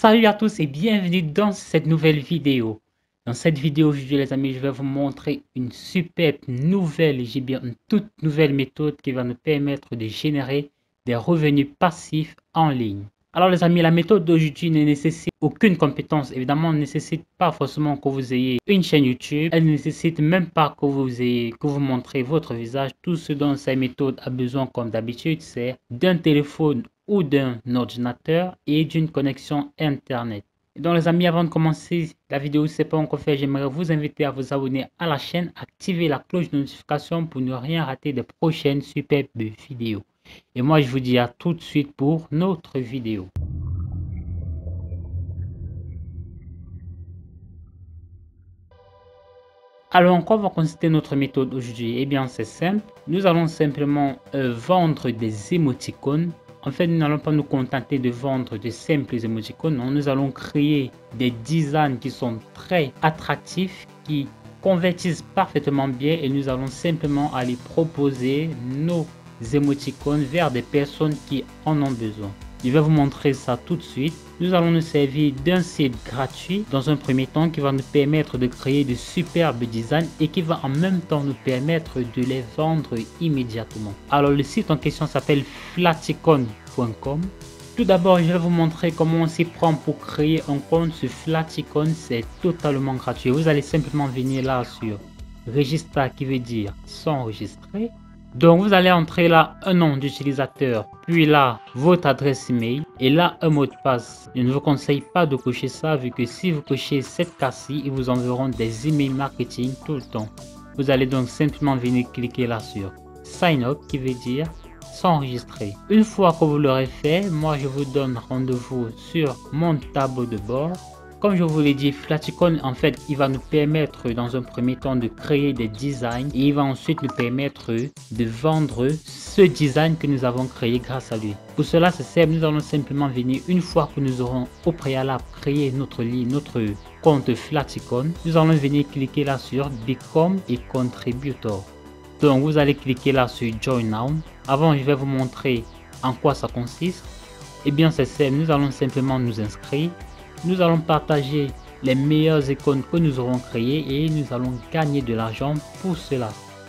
Salut à tous et bienvenue dans cette nouvelle vidéo. Dans cette vidéo aujourd'hui les amis, je vais vous montrer une superbe nouvelle, j'ai bien une toute nouvelle méthode qui va nous permettre de générer des revenus passifs en ligne. Alors les amis, la méthode d'aujourd'hui ne nécessite aucune compétence. Évidemment, elle ne nécessite pas forcément que vous ayez une chaîne YouTube. Elle ne nécessite même pas que vous montrez votre visage. Tout ce dont cette méthode a besoin comme d'habitude, c'est d'un téléphone ou d'un ordinateur et d'une connexion internet. Et donc les amis, avant de commencer la vidéo, si ce n'est pas encore fait, j'aimerais vous inviter à vous abonner à la chaîne, activer la cloche de notification pour ne rien rater des prochaines superbes vidéos. Et moi, je vous dis à tout de suite pour notre vidéo. Alors, en quoi va consister notre méthode aujourd'hui? Eh bien, c'est simple. Nous allons simplement vendre des émoticônes. En fait, nous n'allons pas nous contenter de vendre de simples émoticônes. Non, nous allons créer des designs qui sont très attractifs, qui convertissent parfaitement bien et nous allons simplement aller proposer nos émoticônes vers des personnes qui en ont besoin. Je vais vous montrer ça tout de suite. Nous allons nous servir d'un site gratuit dans un premier temps qui va nous permettre de créer de superbes designs et qui va en même temps nous permettre de les vendre immédiatement. Alors le site en question s'appelle flaticon.com. Tout d'abord, je vais vous montrer comment on s'y prend pour créer un compte sur Flaticon. C'est totalement gratuit. Vous allez simplement venir là sur Registra qui veut dire s'enregistrer. Donc vous allez entrer là un nom d'utilisateur, puis là votre adresse email et là un mot de passe. Je ne vous conseille pas de cocher ça vu que si vous cochez cette case-ci, ils vous enverront des emails marketing tout le temps. Vous allez donc simplement venir cliquer là sur Sign Up qui veut dire s'enregistrer. Une fois que vous l'aurez fait, moi je vous donne rendez-vous sur mon tableau de bord. Comme je vous l'ai dit, Flaticon, en fait, il va nous permettre dans un premier temps de créer des designs et il va ensuite nous permettre de vendre ce design que nous avons créé grâce à lui. Pour cela, c'est simple, nous allons simplement venir une fois que nous aurons au préalable créé notre compte Flaticon. Nous allons venir cliquer là sur Become a Contributor. Donc, vous allez cliquer là sur Join Now. Avant, je vais vous montrer en quoi ça consiste. Eh bien, c'est simple, nous allons simplement nous inscrire. Nous allons partager les meilleures icônes que nous aurons créées et nous allons gagner de l'argent pour cela.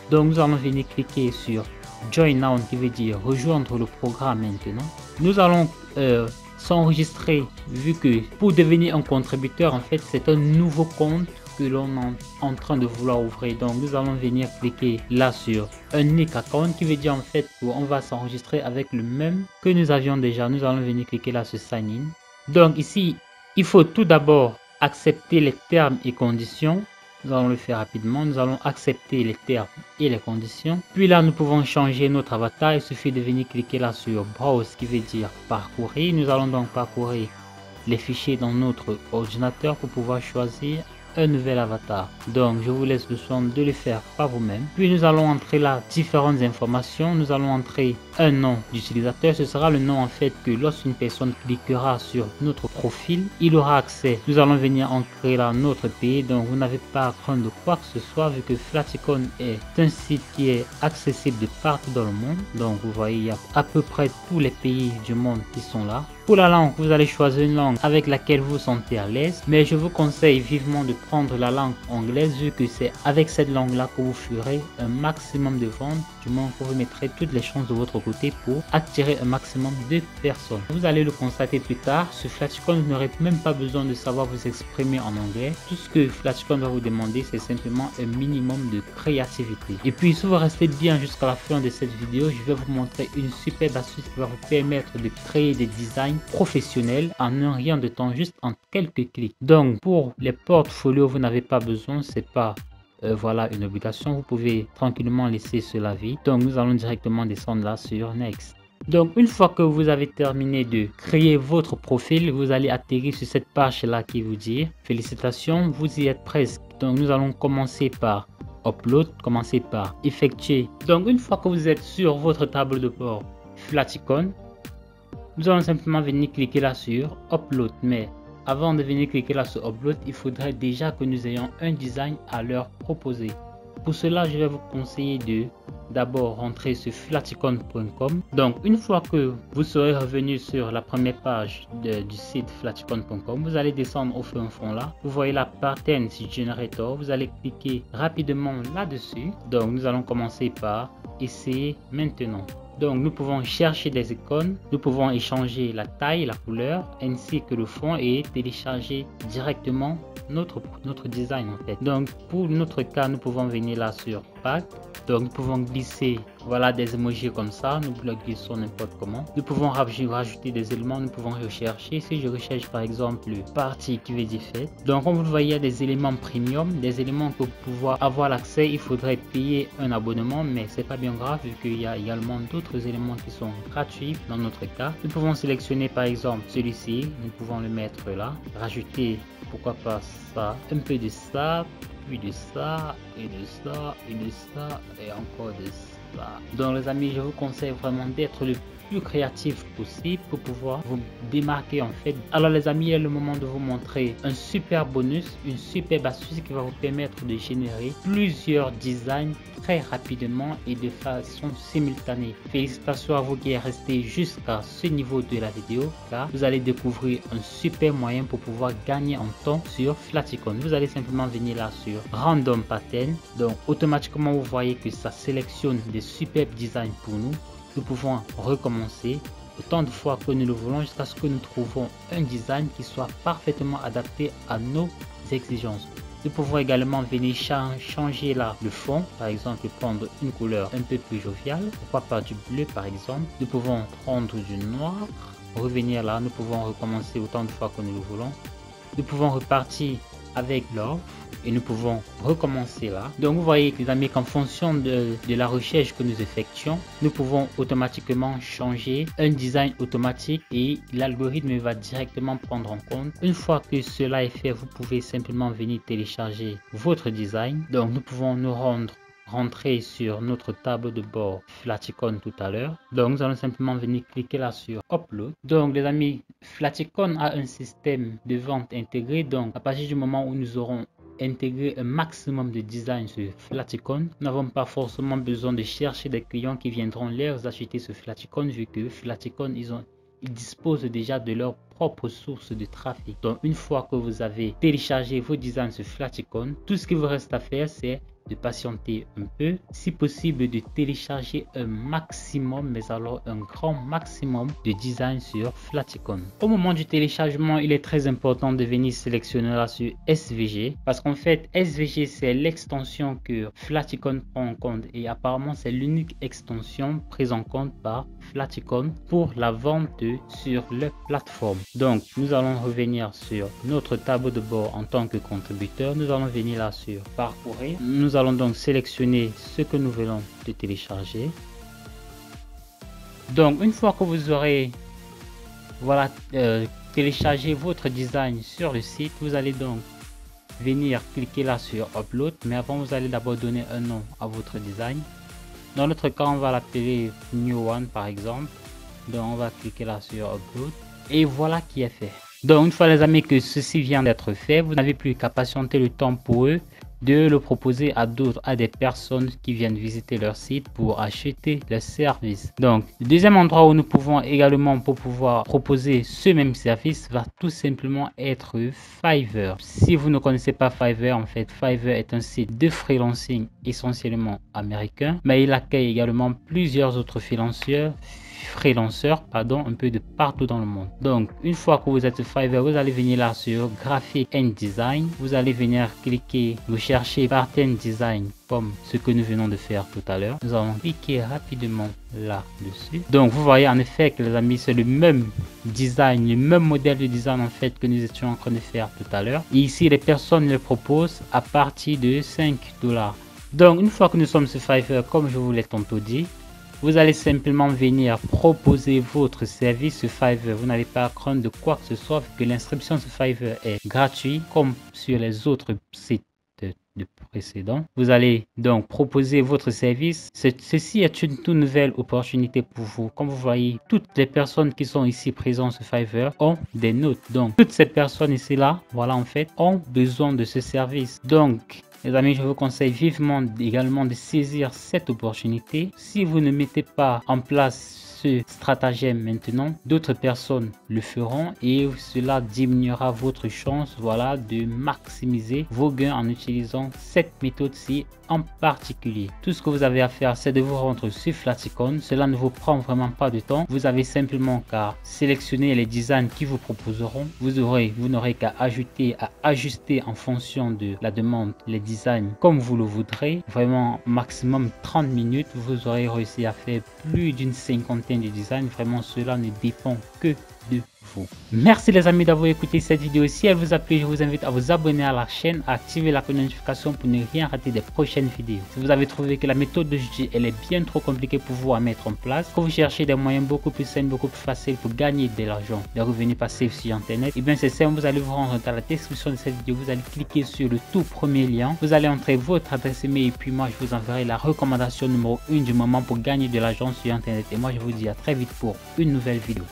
Donc nous allons venir cliquer sur Join Now qui veut dire rejoindre le programme maintenant. Nous allons s'enregistrer vu que pour devenir un contributeur, en fait, c'est un nouveau compte que l'on est en train de vouloir ouvrir. Donc nous allons venir cliquer là sur un unique account qui veut dire en fait qu'on va s'enregistrer avec le même que nous avions déjà. Nous allons venir cliquer là sur Sign In. Donc ici, il faut tout d'abord accepter les termes et conditions. Nous allons le faire rapidement. Nous allons accepter les termes et les conditions. Puis là, nous pouvons changer notre avatar. Il suffit de venir cliquer là sur Browse qui veut dire parcourir. Nous allons donc parcourir les fichiers dans notre ordinateur pour pouvoir choisir un nouvel avatar. Donc je vous laisse le soin de le faire par vous-même. Puis nous allons entrer là différentes informations. Nous allons entrer un nom d'utilisateur. Ce sera le nom en fait que lorsqu'une personne cliquera sur notre profil, il aura accès. Nous allons venir ancrer là notre pays. Donc vous n'avez pas à craindre de quoi que ce soit vu que Flaticon est un site qui est accessible de partout dans le monde. Donc vous voyez, il y a à peu près tous les pays du monde qui sont là. Pour la langue, vous allez choisir une langue avec laquelle vous vous sentez à l'aise, mais je vous conseille vivement de prendre la langue anglaise vu que c'est avec cette langue-là que vous ferez un maximum de ventes, du moins que vous mettrez toutes les chances de votre côté pour attirer un maximum de personnes. Vous allez le constater plus tard, sur Flaticon, vous n'aurez même pas besoin de savoir vous exprimer en anglais. Tout ce que Flaticon va vous demander, c'est simplement un minimum de créativité. Et puis, si vous restez bien jusqu'à la fin de cette vidéo, je vais vous montrer une superbe astuce qui va vous permettre de créer des designs professionnel en un rien de temps, juste en quelques clics. Donc pour les portfolios, vous n'avez pas besoin, c'est pas voilà une obligation, vous pouvez tranquillement laisser cela vide. Donc nous allons directement descendre là sur Next. Donc une fois que vous avez terminé de créer votre profil, vous allez atterrir sur cette page là qui vous dit félicitations, vous y êtes presque. Donc nous allons commencer par Upload, commencer par effectuer. Donc une fois que vous êtes sur votre table de bord Flaticon, nous allons simplement venir cliquer là sur Upload. Mais avant de venir cliquer là sur Upload, il faudrait déjà que nous ayons un design à leur proposer. Pour cela, je vais vous conseiller de d'abord rentrer sur flaticon.com. Donc une fois que vous serez revenu sur la première page du site flaticon.com, vous allez descendre au fond là, vous voyez la Pattern Generator, vous allez cliquer rapidement là-dessus. Donc nous allons commencer par essayer maintenant. Donc nous pouvons chercher des icônes, nous pouvons échanger la taille, la couleur ainsi que le fond et télécharger directement notre design en fait. Donc pour notre cas, nous pouvons venir là sur Pack. Donc nous pouvons glisser voilà des emojis comme ça, nous le glissons n'importe comment. Nous pouvons rajouter des éléments, nous pouvons rechercher. Si je recherche par exemple partie qui veut dire fait. Donc comme vous le voyez, il y a des éléments premium, des éléments que pour pouvoir avoir l'accès, il faudrait payer un abonnement, mais c'est pas bien grave vu qu'il y a également d'autres éléments qui sont gratuits dans notre cas. Nous pouvons sélectionner par exemple celui-ci, nous pouvons le mettre là, rajouter pourquoi pas ça, un peu de ça, puis de ça, et de ça, et de ça, et encore de ça. Donc les amis, je vous conseille vraiment d'être le plus créatif possible pour pouvoir vous démarquer en fait. Alors les amis, il est le moment de vous montrer un super bonus, une super astuce qui va vous permettre de générer plusieurs designs très rapidement et de façon simultanée. Félicitations à vous qui êtes resté jusqu'à ce niveau de la vidéo, car vous allez découvrir un super moyen pour pouvoir gagner en temps sur Flaticon. Vous allez simplement venir là sur Random Pattern. Donc automatiquement vous voyez que ça sélectionne des superbes designs pour nous. Nous pouvons recommencer autant de fois que nous le voulons jusqu'à ce que nous trouvons un design qui soit parfaitement adapté à nos exigences. Nous pouvons également venir changer là le fond, par exemple prendre une couleur un peu plus joviale, pourquoi pas du bleu par exemple. Nous pouvons prendre du noir, revenir là, nous pouvons recommencer autant de fois que nous le voulons. Nous pouvons repartir avec l'or et nous pouvons recommencer là. Donc vous voyez les amis qu'en fonction de la recherche que nous effectuons, nous pouvons automatiquement changer un design automatique et l'algorithme va directement prendre en compte. Une fois que cela est fait, vous pouvez simplement venir télécharger votre design. Donc nous pouvons nous rentrer sur notre tableau de bord Flaticon tout à l'heure. Donc nous allons simplement venir cliquer là sur Upload. Donc les amis, Flaticon a un système de vente intégré. Donc à partir du moment où nous aurons intégré un maximum de design sur Flaticon, nous n'avons pas forcément besoin de chercher des clients qui viendront leur acheter ce Flaticon, vu que Flaticon ils disposent déjà de leur propre source de trafic. Donc une fois que vous avez téléchargé vos designs sur Flaticon, tout ce qu'il vous reste à faire, c'est de patienter un peu, si possible de télécharger un maximum, mais alors un grand maximum de design sur Flaticon. Au moment du téléchargement, il est très important de venir sélectionner là sur SVG, parce qu'en fait SVG c'est l'extension que Flaticon prend en compte et apparemment c'est l'unique extension prise en compte par Flaticon pour la vente sur leur plateforme. Donc nous allons revenir sur notre tableau de bord en tant que contributeur. Nous allons venir là sur parcourir. Nous allons donc sélectionner ce que nous voulons de télécharger. Donc une fois que vous aurez voilà téléchargé votre design sur le site, vous allez donc venir cliquer là sur Upload, mais avant vous allez d'abord donner un nom à votre design. Dans notre cas, on va l'appeler New One par exemple. Donc on va cliquer là sur Upload et voilà qui est fait. Donc une fois les amis que ceci vient d'être fait, vous n'avez plus qu'à patienter le temps pour eux de le proposer à des personnes qui viennent visiter leur site pour acheter le service. Donc le deuxième endroit où nous pouvons également pour pouvoir proposer ce même service va tout simplement être Fiverr. Si vous ne connaissez pas Fiverr, en fait Fiverr est un site de freelancing essentiellement américain, mais il accueille également plusieurs autres freelanceurs un peu de partout dans le monde. Donc une fois que vous êtes Fiverr, vous allez venir là sur Graphic and Design, vous allez venir cliquer, vous cherchez Pattern Design comme ce que nous venons de faire tout à l'heure. Nous allons cliquer rapidement là dessus. Donc vous voyez en effet que les amis, c'est le même design, le même modèle de design en fait que nous étions en train de faire tout à l'heure. Et ici les personnes le proposent à partir de 5 $. Donc une fois que nous sommes sur Fiverr, comme je vous l'ai tantôt dit, vous allez simplement venir proposer votre service sur Fiverr. Vous n'allez pas craindre de quoi que ce soit, vu que l'inscription sur Fiverr est gratuite comme sur les autres sites de précédents. Vous allez donc proposer votre service. Ceci est une toute nouvelle opportunité pour vous. Comme vous voyez, toutes les personnes qui sont ici présentes sur Fiverr ont des notes. Donc toutes ces personnes ici là, voilà en fait, ont besoin de ce service. Donc Les amis, je vous conseille vivement également de saisir cette opportunité. Si vous ne mettez pas en place ce stratagème maintenant, d'autres personnes le feront et cela diminuera votre chance, voilà, de maximiser vos gains en utilisant cette méthode-ci en particulier. Tout ce que vous avez à faire, c'est de vous rendre sur Flaticon. Cela ne vous prend vraiment pas de temps. Vous avez simplement qu'à sélectionner les designs qui vous proposeront. Vous n'aurez qu'à ajuster en fonction de la demande les designs comme vous le voudrez. Vraiment maximum 30 minutes, vous aurez réussi à faire plus d'une cinquantaine de designs. Vraiment, cela ne dépend que de vous. Merci les amis d'avoir écouté cette vidéo. Si elle vous a plu, je vous invite à vous abonner à la chaîne, à activer la notification pour ne rien rater des prochaines vidéos. Si vous avez trouvé que la méthode d'aujourd'hui elle est bien trop compliquée pour vous à mettre en place, que vous cherchez des moyens beaucoup plus simples, beaucoup plus faciles pour gagner de l'argent, des revenus passifs sur internet, et bien c'est simple, vous allez vous rendre dans la description de cette vidéo, vous allez cliquer sur le tout premier lien, vous allez entrer votre adresse email et puis moi je vous enverrai la recommandation numéro 1 du moment pour gagner de l'argent sur internet. Et moi je vous dis à très vite pour une nouvelle vidéo.